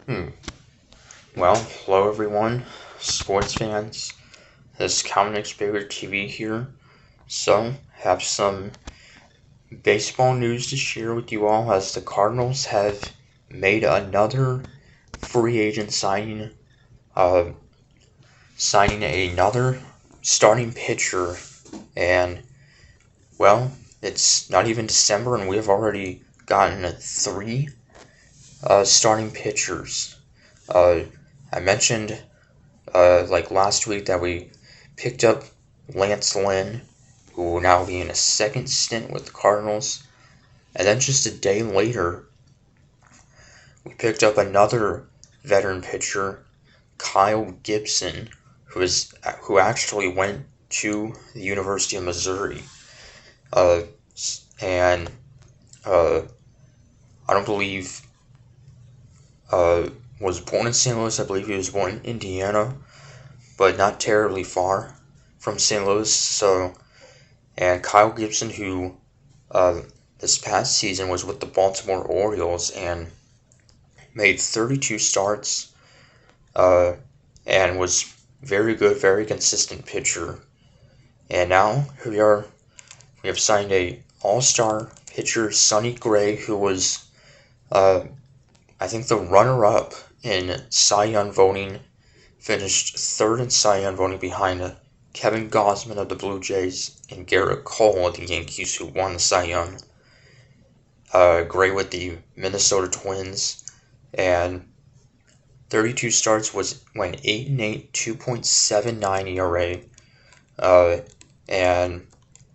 Hmm. Well, hello everyone, sports fans. This is Comics Bigger TV here. So, have some baseball news to share with you all as the Cardinals have made another free agent uh, signing another starting pitcher. And, well, it's not even December and we have already gotten three starting pitchers. Uh, I mentioned like last week that we picked up Lance Lynn, who will now be in a second stint with the Cardinals. And then just a day later, we picked up another veteran pitcher, Kyle Gibson, who actually went to the University of Missouri. Uh, and uh, I don't believe was born in St. Louis. I believe he was born in Indiana, but not terribly far from St. Louis. So, and Kyle Gibson, who this past season was with the Baltimore Orioles and made 32 starts uh, and was very good, very consistent pitcher. And now we have signed a all-star pitcher, Sonny Gray, who was I think the runner-up in Cy Young voting, finished third in Cy Young voting behind Kevin Gausman of the Blue Jays and Garrett Cole of the Yankees, who won the Cy Young. Gray with the Minnesota Twins, and 32 starts went 8-8, 2.79 ERA, and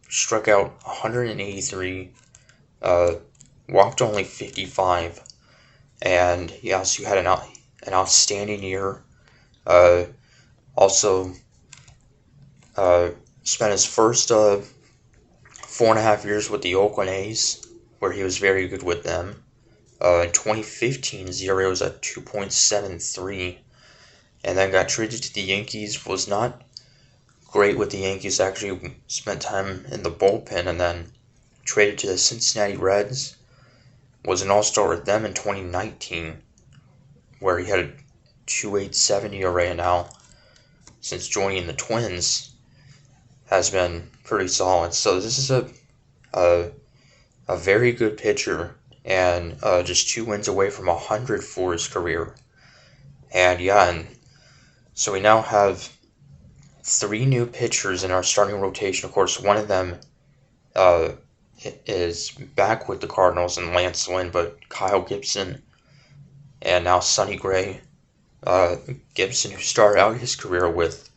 struck out 183, walked only 55, and he also had an outstanding year. Also, spent his first 4.5 years with the Oakland A's, where he was very good with them. In 2015, his ERA was at 2.73, and then got traded to the Yankees. Was not great with the Yankees. Actually, spent time in the bullpen, and then traded to the Cincinnati Reds. Was an All-Star with them in 2019, where he had a 2.87 ERA, and now, since joining the Twins, has been pretty solid. So this is a, a very good pitcher, and just 2 wins away from 100 for his career. And yeah, and so we now have three new pitchers in our starting rotation. Of course, one of them uh, is back with the Cardinals and Lance Lynn, but Kyle Gibson and now Sonny Gray. Gibson, who started out his career with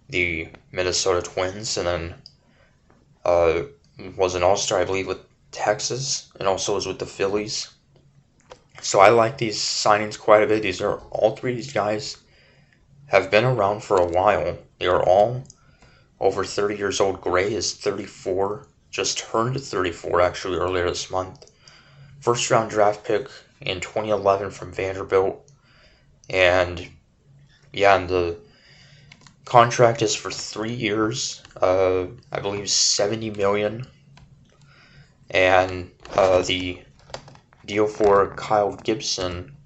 the Minnesota Twins and then was an All-Star, I believe, with Texas, and also was with the Phillies. So I like these signings quite a bit. All three of these guys have been around for a while. They are all over 30 years old. Gray is 34, just turned 34 actually earlier this month. First round draft pick in 2011 from Vanderbilt. And yeah, and the contract is for 3 years. I believe 70 million. And the deal for Kyle Gibson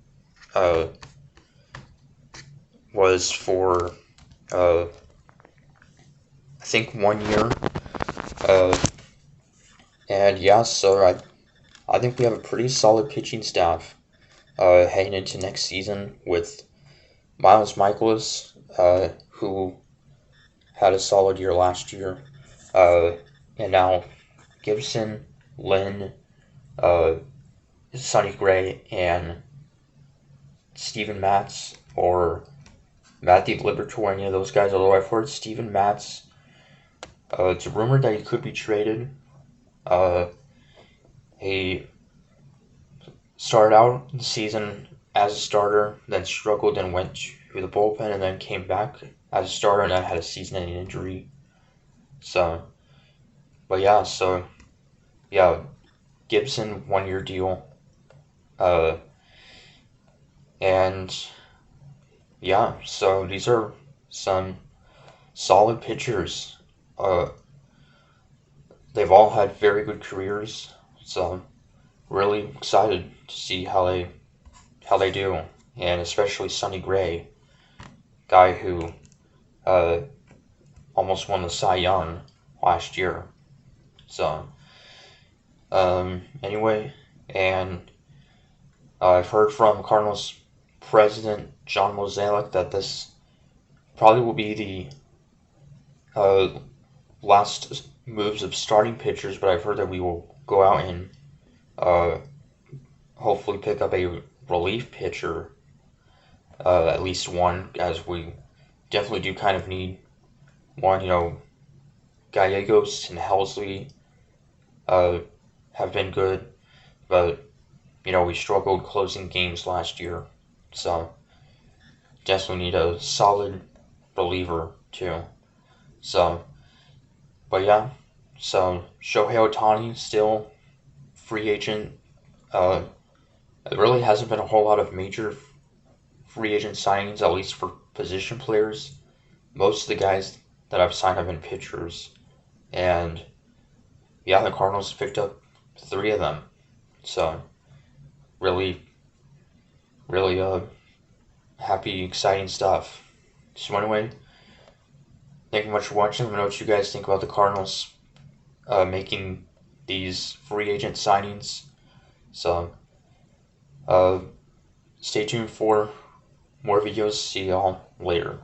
was for I think 1 year. And yeah, so I think we have a pretty solid pitching staff heading into next season with Miles Michaelis, who had a solid year last year, and now Gibson, Lynn, Sonny Gray, and Steven Matz, or Matthew Liberatore, any of those guys, although I've heard Steven Matz, it's a rumor that he could be traded. He started out the season as a starter, then struggled and went to the bullpen, and then came back as a starter, and then had a season-ending injury. So, but yeah, Gibson 1 year deal, and yeah, so these are some solid pitchers. They've all had very good careers, so really excited to see how they do. and especially Sonny Gray, guy who uh, almost won the Cy Young last year. So, anyway, and I've heard from Cardinals president John Mozeliak that this probably will be the last moves of starting pitchers, but I've heard that we will go out and uh, hopefully pick up a relief pitcher, at least one, as we definitely do kind of need one. Gallegos and Helsley have been good, but we struggled closing games last year, so definitely need a solid reliever too. So, but yeah, so Shohei Ohtani still free agent. It really hasn't been a whole lot of major free agent signings, at least for position players. Most of the guys that I've signed have been pitchers, and yeah, the Cardinals picked up 3 of them. So really, really happy, exciting stuff. So anyway, thank you much for watching. Let me know what you guys think about the Cardinals making these free agent signings. So stay tuned for more videos. See y'all later.